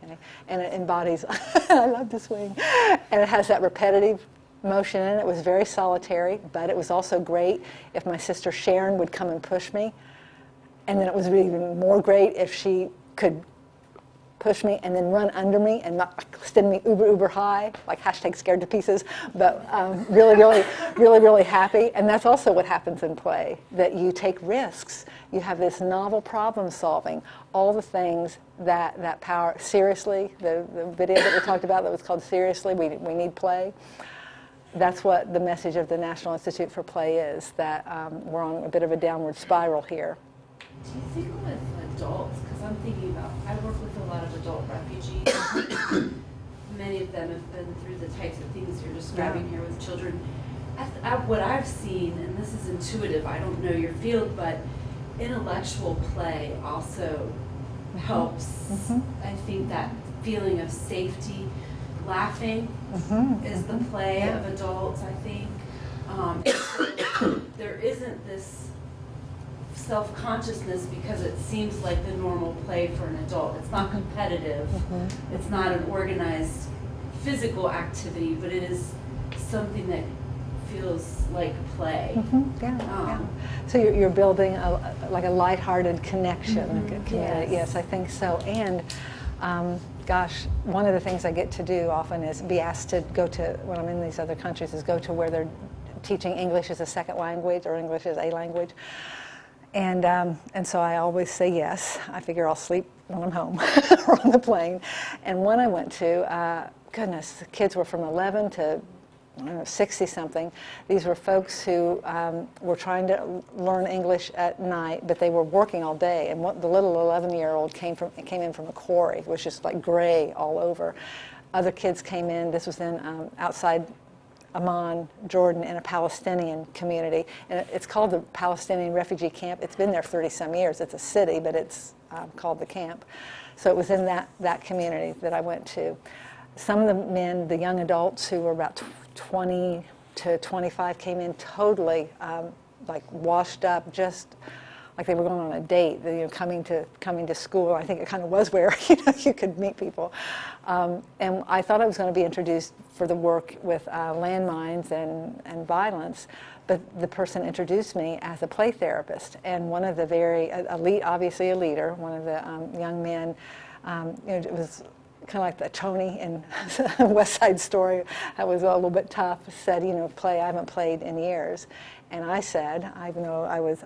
Okay? And it embodies, I love to swing, and it has that repetitive motion in it. It was very solitary, but it was also great if my sister Sharon would come and push me, and then it was even more great if she could push me and then run under me and not extend me uber high, like #scared to pieces, but really happy. And that's also what happens in play, that you take risks. You have this novel problem solving, all the things that power, seriously, the video that we talked about that was called Seriously, we need play. That's what the message of the National Institute for Play is, that we're on a bit of a downward spiral here. Do you think with adults, because I'm thinking about, I work with a lot of adult refugees. Many of them have been through the types of things you're describing here with children. What I've seen, and this is intuitive, I don't know your field, but intellectual play also helps. I think that feeling of safety, laughing is the play of adults, I think. So there isn't this self-consciousness because it seems like the normal play for an adult. It's not competitive. It's not an organized physical activity, but it is something that feels like play. So you're building like a lighthearted connection, a community. Yes, I think so. And gosh, one of the things I get to do often is be asked to go to, when I'm in these other countries, is go to where they're teaching English as a second language or English as a language. And so I always say yes. I figure I'll sleep when I'm home or on the plane. And one I went to, goodness, the kids were from 11 to 60-something. These were folks who were trying to learn English at night, but they were working all day. And the little 11-year-old came in from a quarry. It was just like gray all over. Other kids came in. This was in outside Amman, Jordan, in a Palestinian community. And it's called the Palestinian Refugee Camp. It's been there 30-some years. It's a city, but it's called the camp. So it was in that community that I went to. Some of the men, the young adults who were about 20 to 25, came in totally like washed up, just like they were going on a date, coming to school. I think it kind of was where you could meet people. And I thought I was going to be introduced for the work with landmines and violence, but the person introduced me as a play therapist. And one of the obviously a leader, one of the young men, it was kind of like the Tony in West Side Story, that was a little bit tough, said, you know, play, I haven't played in years. And I said, even though I was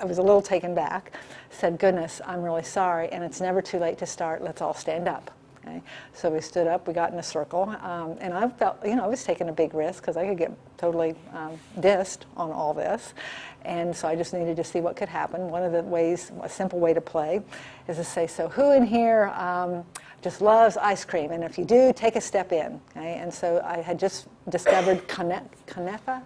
a little taken back, said, goodness, I'm really sorry, and it's never too late to start, let's all stand up. Okay? So we stood up, we got in a circle, and I felt, you know, I was taking a big risk because I could get totally dissed on all this. And so I just needed to see what could happen. One of the ways, a simple way to play is to say, so who in here just loves ice cream? And if you do, take a step in. Okay? And so I had just discovered Kunefa,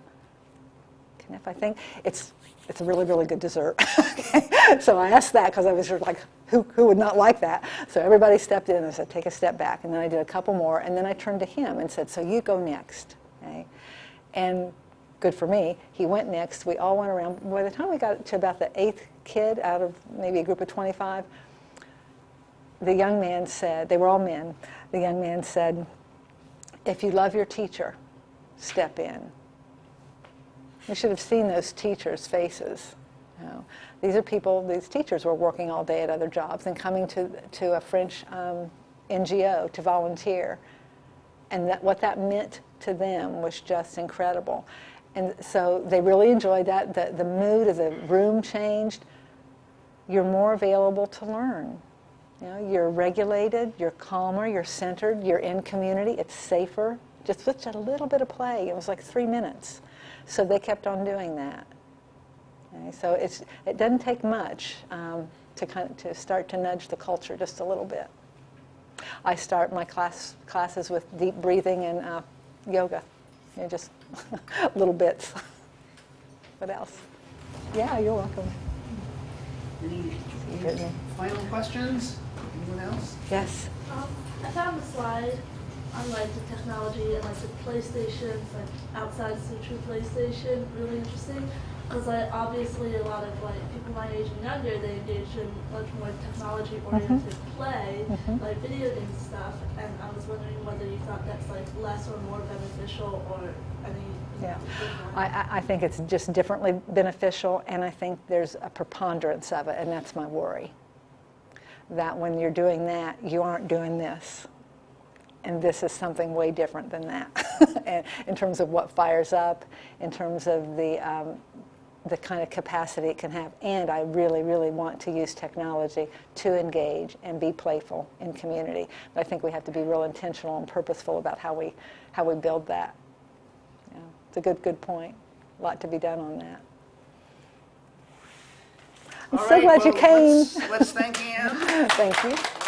I think. It's a really, really good dessert. Okay? So I asked that because I was sort of like, who would not like that? So everybody stepped in and I said, take a step back. And then I did a couple more. And then I turned to him and said, so you go next. Okay? And good for me, he went next. We all went around. By the time we got to about the 8th kid out of maybe a group of 25, the young man said, they were all men, the young man said, if you love your teacher, step in. You should have seen those teachers' faces. You know, these are people, these teachers were working all day at other jobs and coming to a French NGO to volunteer. And what that meant to them was just incredible. And so they really enjoyed that. The mood of the room changed. You're more available to learn. You know, you're regulated, you're calmer, you're centered, you're in community, it's safer. Just with a little bit of play. It was like 3 minutes. So they kept on doing that. Okay, so it doesn't take much to start to nudge the culture just a little bit. I start my classes with deep breathing and yoga. You know, just little bits. What else? Yeah, you're welcome. Any final questions? Anyone else? Yes. I found the slide on like the technology and like the PlayStation, like outside of the true PlayStation, really interesting. Because like obviously a lot of like people my age and younger, they engage in much more technology-oriented play, like video game stuff. And I was wondering whether you thought that's like less or more beneficial or any. Yeah, I think it's just differently beneficial, and I think there's a preponderance of it, and that's my worry. That when you're doing that, you aren't doing this. And this is something way different than that, and in terms of what fires up, in terms of the kind of capacity it can have. And I really, really want to use technology to engage and be playful in community. But I think we have to be real intentional and purposeful about how we build that. Yeah, it's a good point. A lot to be done on that. I'm so glad you came. Let's thank Anne. Thank you.